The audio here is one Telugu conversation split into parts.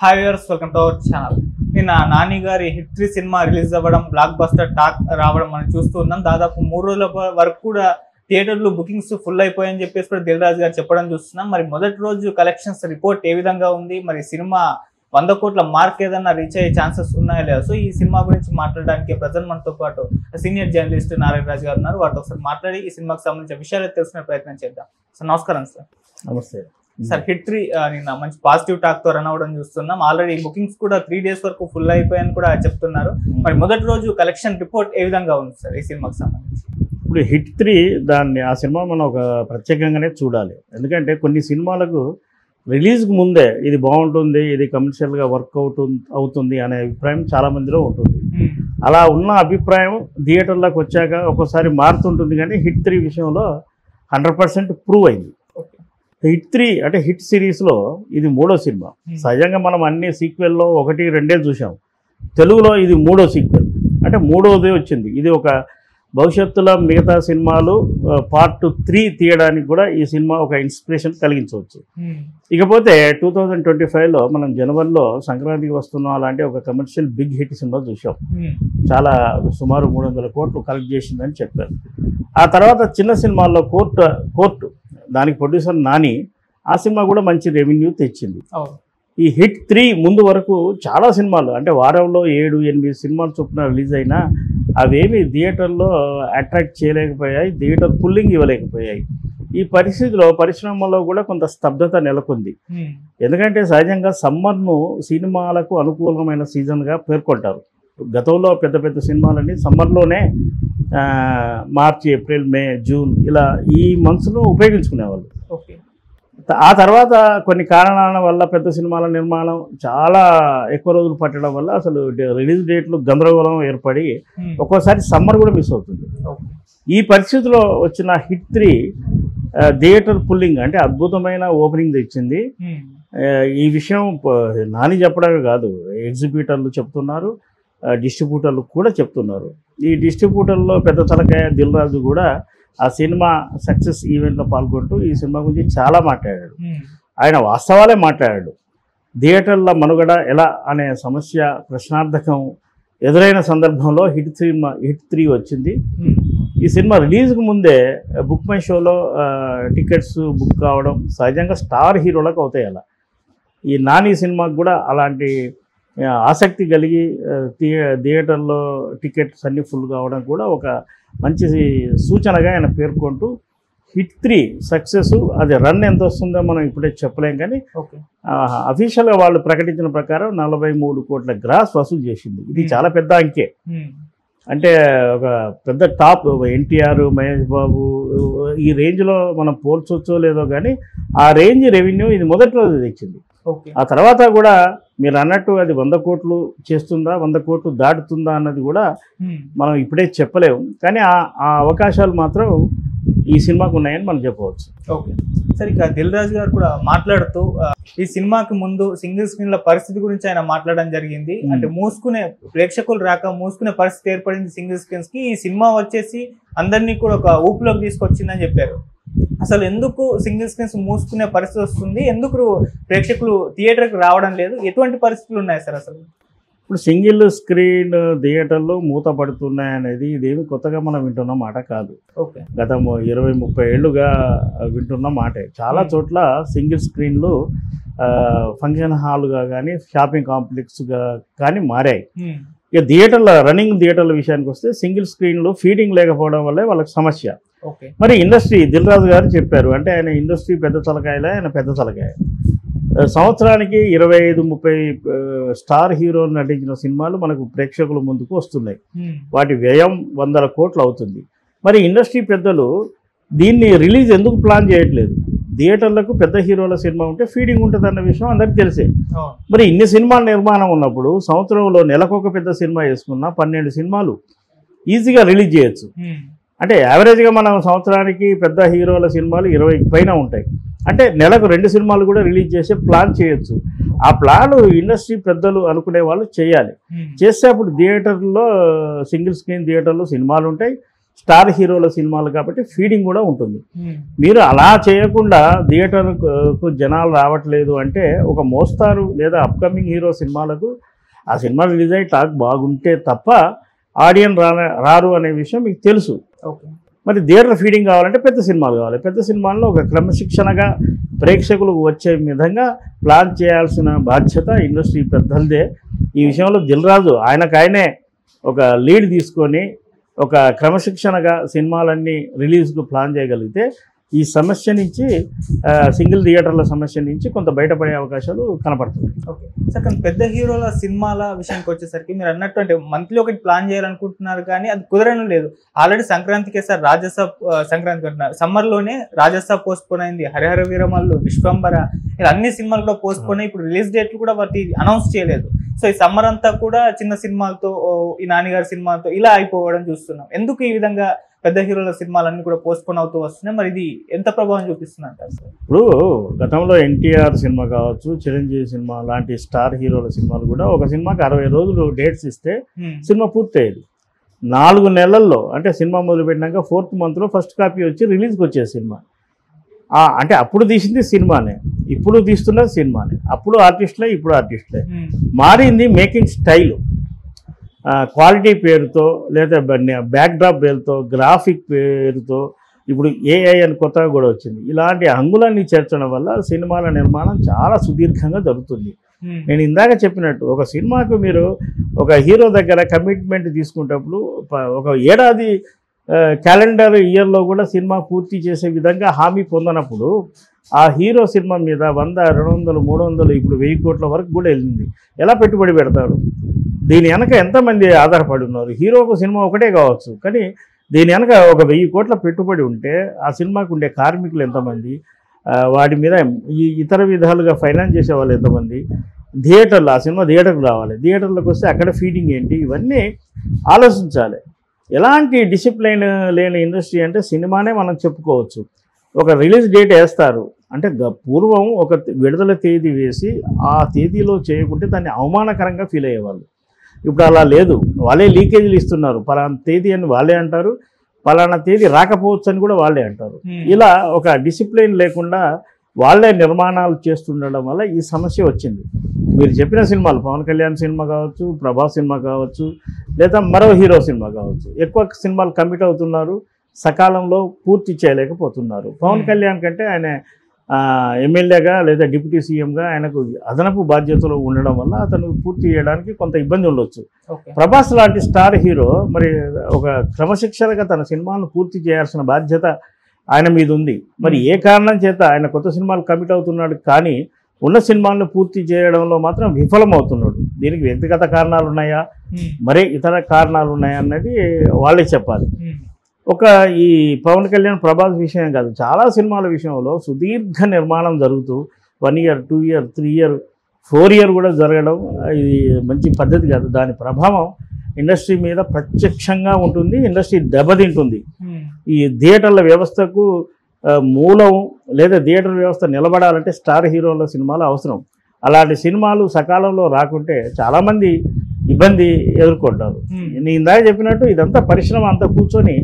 Hi viewers, welcome to our channel. నిన్న నాని గారి హిట్ 3 సినిమా రిలీజ్ అవ్వడం, బ్లాక్ బస్టర్ టాక్ రావడం మనం చూస్తున్నాం. దాదాపు 3 రోజుల వరకు కూడా థియేటర్లు బుకింగ్స్ ఫుల్ అయిపోయాయని చెప్పేసి కూడా దిల్ రాజు గారు చెప్పడం చూస్తున్నాం. మరి మొదటి రోజు కలెక్షన్స్ రిపోర్ట్ ఏ విధంగా ఉంది, మరి సినిమా 100 కోట్ల మార్క్ ఏదన్నా రీచ్ అయ్యే ఛాన్సెస్ ఉన్నాయా లేదా? సో ఈ సినిమా గురించి మాట్లాడడానికి ప్రజెంట్ మనతో పాటు సీనియర్ జర్నలిస్ట్ నారాయణ రాజు గారు ఉన్నారు. వారితో ఒకసారి మాట్లాడి ఈ సినిమాకి సంబంధించిన విషయాలు తెలుసుకునే ప్రయత్నం చేద్దాం. సార్ నమస్కారం. సార్ నమస్తే సార్, హిట్ 3 నిన్న మంచి పాజిటివ్ టాక్ తో రన్ అవ్వడం చూస్తున్నాం. ఆల్రెడీ బుకింగ్స్ కూడా 3 days వరకు ఫుల్ అయిపోయాయని కూడా చెప్తున్నారు. మరి మొదటి రోజు కలెక్షన్ రిపోర్ట్ ఏ విధంగా ఉంది సార్ ఈ సినిమాకి సంబంధించి? ఇప్పుడు హిట్ 3 ఆ సినిమా మనం ఒక ప్రత్యేకంగానే చూడాలి. ఎందుకంటే కొన్ని సినిమాలకు రిలీజ్కి ముందే ఇది బాగుంటుంది, ఇది కమర్షియల్గా వర్కౌట్ అవుతుంది అనే అభిప్రాయం చాలా మందిలో ఉంటుంది. అలా ఉన్న అభిప్రాయం థియేటర్లోకి వచ్చాక ఒక్కోసారి మారుతుంటుంది. కానీ హిట్ 3 విషయంలో 100% ప్రూవ్ అయింది. హిట్ 3 అంటే హిట్ సిరీస్లో ఇది 3వ సినిమా. సహజంగా మనం అన్ని సీక్వెల్లో 1, 2 చూసాం. తెలుగులో ఇది 3వ సీక్వెల్, అంటే 3వది వచ్చింది. ఇది ఒక భవిష్యత్తులో మిగతా సినిమాలు పార్ట్ 3 తీయడానికి కూడా ఈ సినిమా ఒక ఇన్స్పిరేషన్ కలిగించవచ్చు. ఇకపోతే 2025లో మనం జనవరిలో సంక్రాంతికి వస్తున్నాం అలాంటి ఒక కమర్షియల్ బిగ్ హిట్ సినిమా చూసాం. చాలా సుమారు 300 కోట్లు కలెక్ట్ చేసిందని చెప్పారు. ఆ తర్వాత చిన్న సినిమాల్లో కోర్టు దానికి ప్రొడ్యూసర్ నాని, ఆ సినిమా కూడా మంచి రెవెన్యూ తెచ్చింది. ఈ హిట్ 3 ముందు వరకు చాలా సినిమాలు, అంటే వారంలో 7, 8 సినిమాలు చొప్పున రిలీజ్ అయినా అవేమి థియేటర్లో అట్రాక్ట్ చేయలేకపోయాయి, థియేటర్ పుల్లింగ్ ఇవ్వలేకపోయాయి. ఈ పరిస్థితిలో పరిశ్రమలో కూడా కొంత స్తబ్దత నెలకొంది. ఎందుకంటే సహజంగా సమ్మర్ను సినిమాలకు అనుకూలమైన సీజన్గా పేర్కొంటారు. గతంలో పెద్ద పెద్ద సినిమాలన్నీ సమ్మర్లోనే మార్చి, ఏప్రిల్, మే, జూన్ ఇలా ఈ మంత్స్లో ఉపయోగించుకునేవాళ్ళు. ఆ తర్వాత కొన్ని కారణాల వల్ల పెద్ద సినిమాల నిర్మాణం చాలా ఎక్కువ రోజులు పట్టడం వల్ల అసలు రిలీజ్ డేట్లు గందరగోళం ఏర్పడి ఒక్కోసారి సమ్మర్ కూడా మిస్ అవుతుంది. ఈ పరిస్థితిలో వచ్చిన హిట్ 3 థియేటర్ పుల్లింగ్ అంటే అద్భుతమైన ఓపెనింగ్ తెచ్చింది. ఈ విషయం నాని చెప్పడమే కాదు, ఎగ్జిబ్యూటర్లు చెప్తున్నారు, డిస్ట్రిబ్యూటర్లు కూడా చెప్తున్నారు. ఈ డిస్ట్రిబ్యూటర్లో పెద్ద తలకాయ దిల్ రాజు కూడా ఆ సినిమా సక్సెస్ ఈవెంట్లో పాల్గొంటూ ఈ సినిమా గురించి చాలా మాట్లాడాడు. ఆయన వాస్తవాలే మాట్లాడాడు. థియేటర్ల మనుగడ ఎలా అనే సమస్య ప్రశ్నార్థకం ఎదురైన సందర్భంలో హిట్ 3 వచ్చింది. ఈ సినిమా రిలీజ్కి ముందే బుక్ మై షోలో టికెట్స్ బుక్ కావడం సహజంగా స్టార్ హీరోలకు అవుతాయి. అలా ఈ నాని సినిమాకు కూడా అలాంటి ఆసక్తి కలిగి థియేటర్లో టికెట్స్ అన్నీ ఫుల్ కావడం కూడా ఒక మంచి సూచనగా ఆయన పేర్కొంటూ హిట్ 3 సక్సెస్ అది రన్ ఎంత వస్తుందో మనం ఇప్పుడే చెప్పలేం. కానీ అఫీషియల్గా వాళ్ళు ప్రకటించిన ప్రకారం 43 కోట్ల గ్రాస్ వసూలు చేసింది. ఇది చాలా పెద్ద అంకె. అంటే ఒక పెద్ద టాప్ ఎన్టీఆర్, మహేష్ బాబు ఈ రేంజ్లో మనం పోల్చొచ్చో లేదో కానీ ఆ రేంజ్ రెవెన్యూ ఇది మొదటి రోజు తెచ్చింది. ఆ తర్వాత కూడా మీరు అన్నట్టు అది 100 కోట్లు చేస్తుందా, 100 కోట్లు దాటుతుందా అన్నది కూడా మనం ఇప్పుడే చెప్పలేము. కానీ ఆ అవకాశాలు మాత్రం ఈ సినిమాకు ఉన్నాయని మనం చెప్పవచ్చు. ఓకే సార్, ఇక దిల్ రాజు గారు కూడా మాట్లాడుతూ ఈ సినిమాకి ముందు సింగిల్ స్క్రీన్ల పరిస్థితి గురించి ఆయన మాట్లాడడం జరిగింది. అంటే ప్రేక్షకులు రాక మూసుకునే పరిస్థితి ఏర్పడింది సింగిల్ స్క్రీన్స్ కి. ఈ సినిమా వచ్చేసి అందరినీ కూడా ఒక ఊపులోకి తీసుకొచ్చిందని చెప్పారు. అసలు ఎందుకు సింగిల్ స్క్రీన్స్ మూసుకునే పరిస్థితి వస్తుంది, ఎందుకు ప్రేక్షకులు థియేటర్కి రావడం లేదు, ఎటువంటి పరిస్థితులు ఉన్నాయి సార్? అసలు ఇప్పుడు సింగిల్ స్క్రీన్ థియేటర్లు మూతపడుతున్నాయి అనేది ఇదేమి కొత్తగా మనం వింటున్న మాట కాదు. గత 20-30 ఏళ్ళుగా వింటున్న మాటే. చాలా చోట్ల సింగిల్ స్క్రీన్లు ఫంక్షన్ హాల్గా కానీ షాపింగ్ కాంప్లెక్స్గా కానీ మారాయి. ఇక రన్నింగ్ థియేటర్ల విషయానికి వస్తే సింగిల్ స్క్రీన్లు ఫీడింగ్ లేకపోవడం వల్లే వాళ్ళకి సమస్య. మరి ఇండస్ట్రీ దిల్ రాజు గారు చెప్పారు, అంటే ఆయన ఇండస్ట్రీ పెద్ద తలకాయలే, ఆయన పెద్ద తలకాయ. సంవత్సరానికి 25-30 స్టార్ హీరోలు నటించిన సినిమాలు మనకు ప్రేక్షకుల ముందుకు వస్తున్నాయి. వాటి వ్యయం 100 కోట్లు అవుతుంది. మరి ఇండస్ట్రీ పెద్దలు దీన్ని రిలీజ్ ఎందుకు ప్లాన్ చేయట్లేదు? థియేటర్లకు పెద్ద హీరోల సినిమా ఉంటే ఫీడింగ్ ఉంటుంది అన్న విషయం అందరికీ తెలిసే. మరి ఇన్ని సినిమాల నిర్మాణం ఉన్నప్పుడు సంవత్సరంలో నెలకొక పెద్ద సినిమా వేసుకున్నా 12 సినిమాలు ఈజీగా రిలీజ్ చేయొచ్చు. అంటే యావరేజ్గా మనం సంవత్సరానికి పెద్ద హీరోల సినిమాలు 20 పైన ఉంటాయి. అంటే నెలకు 2 సినిమాలు కూడా రిలీజ్ చేసే ప్లాన్ చేయొచ్చు. ఆ ప్లాన్ ఇండస్ట్రీ పెద్దలు అనుకునే వాళ్ళు చేయాలి. చేస్తే అప్పుడు థియేటర్లో సింగిల్ స్క్రీన్ థియేటర్లో సినిమాలు ఉంటాయి, స్టార్ హీరోల సినిమాలు కాబట్టి ఫీడింగ్ కూడా ఉంటుంది. మీరు అలా చేయకుండా థియేటర్కు జనాలు రావట్లేదు అంటే ఒక మోస్తారు లేదా అప్కమింగ్ హీరో సినిమాలకు ఆ సినిమా రిలీజ్ అయ్యి టాక్ బాగుంటే తప్ప ఆడియన్స్ రారు అనే విషయం మీకు తెలుసు. మరి థియేటర్ ఫీడింగ్ కావాలంటే పెద్ద సినిమాలు కావాలి. పెద్ద సినిమాల్లో ఒక క్రమశిక్షణగా ప్రేక్షకులకు వచ్చే విధంగా ప్లాన్ చేయాల్సిన బాధ్యత ఇండస్ట్రీ పెద్దలదే. ఈ విషయంలో దిల్ రాజు ఆయనకాయనే ఒక లీడ్ తీసుకొని ఒక క్రమశిక్షణగా సినిమాలన్నీ రిలీజ్కు ప్లాన్ చేయగలిగితే ఈ సమస్య నుంచి సింగిల్ థియేటర్ల సమస్య నుంచి కొంత బయటపడే అవకాశాలు కనపడుతుంది. ఓకే సార్, కానీ పెద్ద హీరోల సినిమాల విషయానికి వచ్చేసరికి మీరు అన్నట్టు అంటే మంత్లీ ఒకటి ప్లాన్ చేయాలనుకుంటున్నారు కానీ అది కుదరడం లేదు. ఆల్రెడీ సంక్రాంతికే సార్ రాజసాబ్ సంక్రాంతికి అంటున్నారు, సమ్మర్లోనే రాజసాబ్ పోస్ట్ పోన్ అయింది, హరిహర వీరమల్లు, విశ్వంబర ఇలా అన్ని సినిమాలు కూడా పోస్ట్ పోన్ అయ్యి ఇప్పుడు రిలీజ్ డేట్లు కూడా వాటి అనౌన్స్ చేయలేదు. సో ఈ సమ్మర్ అంతా కూడా చిన్న సినిమాలతో ఈ నానిగారి సినిమాలతో ఇలా అయిపోవడం చూస్తున్నాం. ఎందుకు ఈ విధంగా పెద్ద హీరోల సినిమాలన్నీ కూడా పోస్ట్ పోన్ అవుతూ వస్తున్నాయి? మరి ఇది ఎంత ప్రభావం చూపిస్తుంది అంటారు సార్? ఇప్పుడు గతంలో ఎన్టీఆర్ సినిమా కావచ్చు, చిరంజీవి సినిమా లాంటి స్టార్ హీరోల సినిమాలు కూడా ఒక సినిమాకి 60 రోజులు డేట్స్ ఇస్తే సినిమా పూర్తయ్యేది. 4 నెలల్లో అంటే సినిమా మొదలుపెట్టినాక 4th monthలో ఫస్ట్ కాపీ వచ్చి రిలీజ్కి వచ్చేది సినిమా. అంటే అప్పుడు తీసింది సినిమానే, ఇప్పుడు తీస్తున్నది సినిమానే. అప్పుడు ఆర్టిస్టులే, ఇప్పుడు ఆర్టిస్టులే. మారింది మేకింగ్ స్టైల్, క్వాలిటీ పేరుతో లేదా బ్యాక్డ్రాప్ పేరుతో, గ్రాఫిక్ పేరుతో, ఇప్పుడు ఏఐ అని కొత్తగా కూడా వచ్చింది. ఇలాంటి హంగులన్నీ చేర్చడం వల్ల సినిమాల నిర్మాణం చాలా సుదీర్ఘంగా జరుగుతుంది. నేను ఇందాక చెప్పినట్టు ఒక సినిమాకు మీరు ఒక హీరో దగ్గర కమిట్మెంట్ తీసుకునేటప్పుడు ఒక ఏడాది క్యాలెండర్ ఇయర్లో కూడా సినిమా పూర్తి చేసే విధంగా హామీ పొందనప్పుడు ఆ హీరో సినిమా మీద 100, 200, 300 ఇప్పుడు 1000 కోట్ల వరకు కూడా వెళ్ళింది. ఎలా పెట్టుబడి పెడతాడు? దీని వెనక ఎంతమంది ఆధారపడి ఉన్నారు? హీరోకు సినిమా ఒకటే కావచ్చు, కానీ దీని వెనక ఒక 1000 కోట్ల పెట్టుబడి ఉంటే ఆ సినిమాకు ఉండే కార్మికులు ఎంతమంది, వాటి మీద ఈ ఇతర విధాలుగా ఫైనాన్స్ చేసే వాళ్ళు ఎంతమంది, థియేటర్లు ఆ సినిమా థియేటర్కి రావాలి, థియేటర్లకు వస్తే అక్కడ ఫీడింగ్ ఏంటి, ఇవన్నీ ఆలోచించాలి. ఎలాంటి డిసిప్లైన్ లేని ఇండస్ట్రీ అంటే సినిమానే మనం చెప్పుకోవచ్చు. ఒక రిలీజ్ డేట్ వేస్తారు అంటే పూర్వం ఒక విడుదల తేదీ వేసి ఆ తేదీలో చేయకుంటే దాన్ని అవమానకరంగా ఫీల్ అయ్యేవాళ్ళు. ఇప్పుడు అలా లేదు, వాళ్ళే లీకేజీలు ఇస్తున్నారు. పలానా తేదీ అని వాళ్ళే అంటారు, పలానా తేదీ రాకపోవచ్చు అని కూడా వాళ్ళే అంటారు. ఇలా ఒక డిసిప్లిన్ లేకుండా వాళ్ళే నిర్మాణాలు చేస్తుండడం వల్ల ఈ సమస్య వచ్చింది. మీరు చెప్పిన సినిమాలు పవన్ కళ్యాణ్ సినిమా కావచ్చు, ప్రభాస్ సినిమా కావచ్చు, లేదా మరో హీరో సినిమా కావచ్చు, ఎక్కువ సినిమాలు కమిట్ అవుతున్నారు, సకాలంలో పూర్తి చేయలేకపోతున్నారు. పవన్ కళ్యాణ్ కంటే ఆయన ఎమ్మెల్యేగా లేదా డిప్యూటీ సీఎంగా ఆయనకు అదనపు బాధ్యతలు ఉండడం వల్ల అతను పూర్తి చేయడానికి కొంత ఇబ్బంది ఉండొచ్చు. ప్రభాస్ లాంటి స్టార్ హీరో మరి ఒక క్రమశిక్షణగా తన సినిమాలను పూర్తి చేయాల్సిన బాధ్యత ఆయన మీద ఉంది. మరి ఏ కారణం చేత ఆయన కొత్త సినిమాలు కమిట్ అవుతున్నాడు కానీ ఉన్న సినిమాలను పూర్తి చేయడంలో మాత్రం విఫలమవుతున్నాడు. దీనికి వ్యక్తిగత కారణాలు ఉన్నాయా, మరే ఇతర కారణాలు ఉన్నాయా అన్నది వాళ్ళే చెప్పాలి. ఒక ఈ పవన్ కళ్యాణ్ ప్రభాస్ విషయం కాదు, చాలా సినిమాల విషయంలో సుదీర్ఘ నిర్మాణం జరుగుతూ 1 year, 2 year, 3 year, 4 year కూడా జరగడం ఇది మంచి పద్ధతి కాదు. దాని ప్రభావం ఇండస్ట్రీ మీద ప్రత్యక్షంగా ఉంటుంది, ఇండస్ట్రీ దెబ్బతింటుంది. ఈ థియేటర్ల వ్యవస్థకు మూలం లేదా థియేటర్ వ్యవస్థ నిలబడాలంటే స్టార్ హీరోల సినిమాలు అవసరం. అలాంటి సినిమాలు సకాలంలో రాకుంటే చాలామంది ఇబ్బంది ఎదుర్కొంటారు. నేను ఇందాక చెప్పినట్టు ఇదంతా పరిశ్రమ అంతా కూర్చొని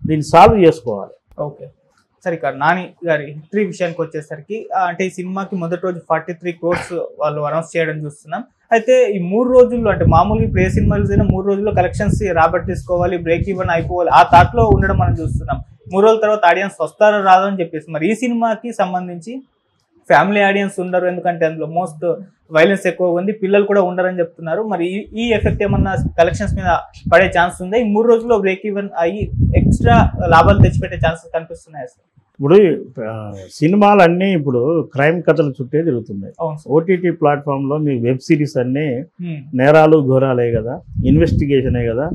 దీన్ని సాల్వ్ చేసుకోవాలి. ఓకే సరే, ఇక్కడ నాని గారి హిస్టరీ విషయానికి వచ్చేసరికి అంటే ఈ సినిమాకి మొదటి రోజు 43 crores వాళ్ళు అనౌన్స్ చేయడం చూస్తున్నాం. అయితే ఈ 3 రోజుల్లో అంటే మామూలుగా ఇప్పుడు ఏ సినిమా రిలీజ్ అయినా 3 రోజుల్లో కలెక్షన్స్ రాబట్టేసుకోవాలి, బ్రేక్ ఈవెన్ అయిపోవాలి, ఆ థాట్లో ఉండడం మనం చూస్తున్నాం. 3 రోజుల తర్వాత ఆడియన్స్ వస్తారో రాదో అని చెప్పేసి. మరి ఈ సినిమాకి సంబంధించి ఫ్యామిలీ ఆడియన్స్ ఉండరు, ఎందుకంటే అందులో మోస్ట్ వైలెన్స్ ఎక్కువ ఉంది, పిల్లలు కూడా ఉండరని చెప్తున్నారు. మరి ఈ ఎఫెక్ట్ ఏమన్నా కలెక్షన్స్ మీద పడే ఛాన్స్ ఉందా? ఈ 3 రోజుల్లో బ్రేక్ ఈవెన్ అయ్యి ఎక్స్ట్రా లాభాలు తెచ్చిపెట్టే ఛాన్సెస్ కనిపిస్తున్నాయి సార్? ఇప్పుడు సినిమాలన్నీ ఇప్పుడు క్రైమ్ కథలు చుట్టే తిరుగుతున్నాయి. ఓటీటీ ప్లాట్ఫామ్లో మీ వెబ్ సిరీస్ అన్నీ నేరాలు ఘోరాలే కదా, ఇన్వెస్టిగేషనే కదా,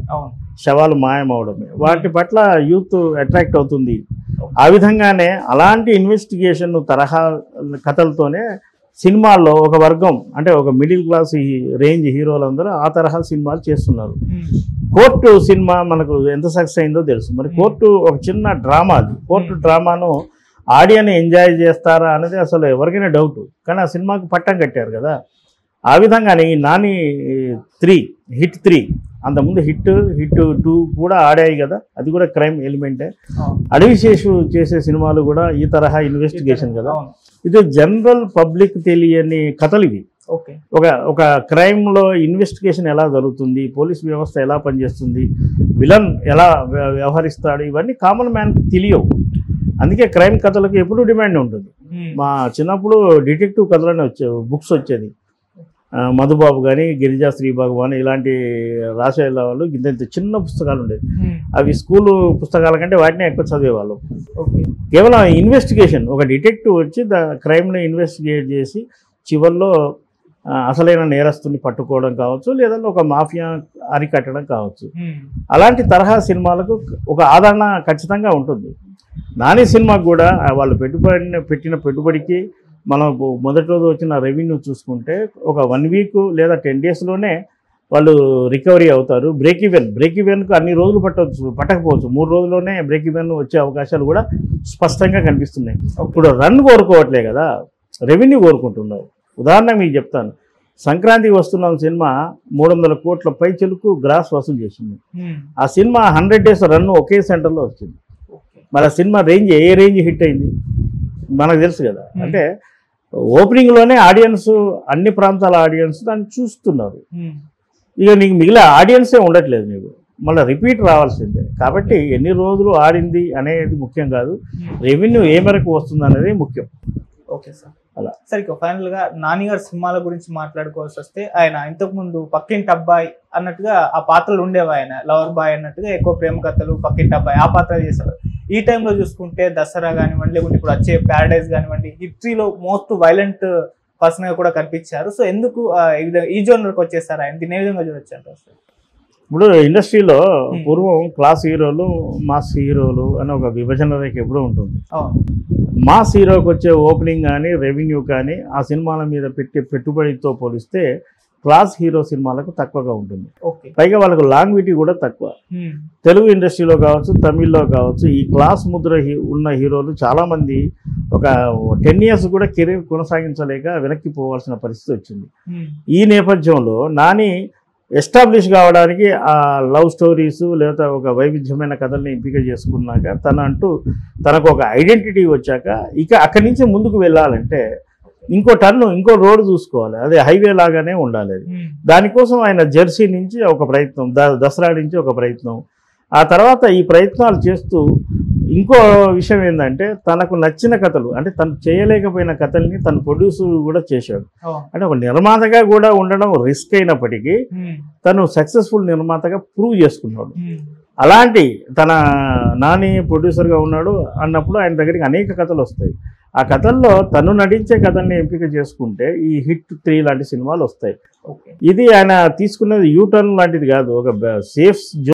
శవాలు మాయమవడమే, వాటి పట్ల యూత్ అట్రాక్ట్ అవుతుంది. ఆ విధంగానే అలాంటి ఇన్వెస్టిగేషన్ తరహా కథలతోనే సినిమాల్లో ఒక వర్గం అంటే ఒక మిడిల్ క్లాస్ రేంజ్ హీరోలందరూ ఆ తరహా సినిమాలు చేస్తున్నారు. కోర్టు సినిమా మనకు ఎంత సక్సెస్ అయిందో తెలుసు. మరి కోర్టు ఒక చిన్న డ్రామా, అది కోర్టు డ్రామాను ఆడియన్స్ ఎంజాయ్ చేస్తారా అనేది అసలు ఎవరికైనా డౌట్. కానీ ఆ సినిమాకు పట్టం కట్టారు కదా. ఆ విధంగానే ఈ నాని 3 హిట్ 3 అంతకుముందు హిట్ 2 కూడా ఆడాయి కదా, అది కూడా క్రైమ్ ఎలిమెంటే. అడవిశేషు చేసే సినిమాలు కూడా ఈ తరహా ఇన్వెస్టిగేషన్ కదా. ఇది జనరల్ పబ్లిక్ తెలియని కథలు ఇవి. ఒక క్రైమ్లో ఇన్వెస్టిగేషన్ ఎలా జరుగుతుంది, పోలీస్ వ్యవస్థ ఎలా పనిచేస్తుంది, విలన్ ఎలా వ్యవహరిస్తాడు, ఇవన్నీ కామన్ మ్యాన్కి తెలియవు. అందుకే క్రైమ్ కథలకు ఎప్పుడూ డిమాండ్ ఉంటుంది. మా చిన్నప్పుడు డిటెక్టివ్ కథలనే బుక్స్ వచ్చేది. మధుబాబు కానీ, గిరిజా శ్రీ భగవాన్ ఇలాంటి రాసే వాళ్ళు ఇంత చిన్న పుస్తకాలు ఉండేవి. అవి స్కూలు పుస్తకాల కంటే వాటినే ఎక్కువ చదివేవాళ్ళు. కేవలం ఇన్వెస్టిగేషన్, ఒక డిటెక్టివ్ వచ్చి క్రైమ్ని ఇన్వెస్టిగేట్ చేసి చివరిలో అసలైన నేరస్తుని పట్టుకోవడం కావచ్చు, లేదా ఒక మాఫియా అరికట్టడం కావచ్చు. అలాంటి తరహా సినిమాలకు ఒక ఆదరణ ఖచ్చితంగా ఉంటుంది. నాని సినిమాకు కూడా వాళ్ళు పెట్టిన పెట్టుబడికి మనం మొదటి రోజు వచ్చిన రెవెన్యూ చూసుకుంటే ఒక 1 వీక్ లేదా 10 డేస్లోనే వాళ్ళు రికవరీ అవుతారు. బ్రేక్ ఈవెన్కు అన్ని రోజులు పట్టకపోవచ్చు. 3 రోజుల్లోనే బ్రేక్ ఈవెన్ వచ్చే అవకాశాలు కూడా స్పష్టంగా కనిపిస్తున్నాయి. ఇప్పుడు రన్ కోరుకోవట్లే కదా, రెవెన్యూ కోరుకుంటున్నారు. ఉదాహరణ మీకు చెప్తాను, సంక్రాంతికి వస్తున్న సినిమా 300 కోట్ల పై చెలుకు గ్రాస్ వసూలు చేసింది. ఆ సినిమా 100 డేస్ రన్ ఒకే సెంటర్లో వచ్చింది. మరి ఆ సినిమా ఏ రేంజ్ హిట్ అయింది మనకు తెలుసు కదా. అంటే ఓపెనింగ్లోనే ఆడియన్స్, అన్ని ప్రాంతాల ఆడియన్స్ దాన్ని చూస్తున్నారు. ఇక నీకు మిగిలిన ఆడియన్సే ఉండట్లేదు, నీకు మళ్ళీ రిపీట్ రావాల్సిందే. కాబట్టి ఎన్ని రోజులు ఆడింది అనేది ముఖ్యం కాదు, రెవెన్యూ ఏ మేరకు వస్తుంది అనేది ముఖ్యం. ఓకే సార్, అలా సరే. ఫైనల్గా నాని గారి సినిమాల గురించి మాట్లాడుకోవాల్సి వస్తే, ఆయన ఇంతకుముందు పక్కింటి అబ్బాయి అన్నట్టుగా ఆ పాత్రలు ఉండేవి. ఆయన లవర్ బాయ్ అన్నట్టుగా ఎక్కువ ప్రేమ కథలు, పక్కింటి అబ్బాయి ఆ పాత్ర చేశారు. ఈ టైంలో చూసుకుంటే దసరా కానివ్వండి, లేకుంటే ఇప్పుడు వచ్చే ప్యారడైజ్ కానివ్వండి, హిస్టరీలో మోస్ట్ వైలెంట్ పర్సన్ గా కూడా కనిపించారు. సో ఎందుకు ఈ జోనర్కి వచ్చేసారు ఆయన? దీన్ని ఏ విధంగా చూడొచ్చు అంటారు? ఇప్పుడు ఇండస్ట్రీలో పూర్వం క్లాస్ హీరోలు, మాస్ హీరోలు అని ఒక విభజన రేఖ ఎప్పుడూ ఉంటుంది. మాస్ హీరోకి వచ్చే ఓపెనింగ్ కానీ, రెవెన్యూ కానీ ఆ సినిమాల మీద పెట్టే పెట్టుబడితో పోలిస్తే క్లాస్ హీరో సినిమాలకు తక్కువగా ఉంటుంది. పైగా వాళ్ళకు లాంగ్విటీ కూడా తక్కువ. తెలుగు ఇండస్ట్రీలో కావచ్చు, తమిళ్లో కావచ్చు, ఈ క్లాస్ ముద్ర ఉన్న హీరోలు చాలామంది ఒక 10 years కూడా కెరీర్ కొనసాగించలేక వెనక్కి పోవాల్సిన పరిస్థితి వచ్చింది. ఈ నేపథ్యంలో నాని ఎస్టాబ్లిష్ కావడానికి ఆ లవ్ స్టోరీస్ లేదా ఒక వైవిధ్యమైన కథల్ని ఎంపిక చేసుకున్నాక తనకు ఒక ఐడెంటిటీ వచ్చాక ఇక అక్కడి నుంచి ముందుకు వెళ్ళాలంటే ఇంకో రోడ్ చూసుకోవాలి. అదే హైవే లాగానే ఉండాలి. అది దానికోసం ఆయన జెర్సీ నుంచి ఒక ప్రయత్నం, దసరా నుంచి ఒక ప్రయత్నం, ఆ తర్వాత ఈ ప్రయత్నాలు చేస్తూ ఇంకో విషయం ఏంటంటే తనకు నచ్చిన కథలు, అంటే తను చేయలేకపోయిన కథల్ని తను ప్రొడ్యూస్ కూడా చేశాడు. అంటే ఒక నిర్మాతగా కూడా ఉండడం రిస్క్ అయినప్పటికీ తను సక్సెస్ఫుల్ నిర్మాతగా ప్రూవ్ చేసుకున్నాడు. అలాంటి తన నాని ప్రొడ్యూసర్గా ఉన్నాడు అన్నప్పుడు ఆయన దగ్గరికి అనేక కథలు వస్తాయి. ఆ కథల్లో తను నటించే కథల్ని ఎంపిక చేసుకుంటే ఈ హిట్ 3 లాంటి సినిమాలు వస్తాయి. ఇది ఆయన తీసుకున్నది యూటర్న్ లాంటిది కాదు, ఒక సేఫ్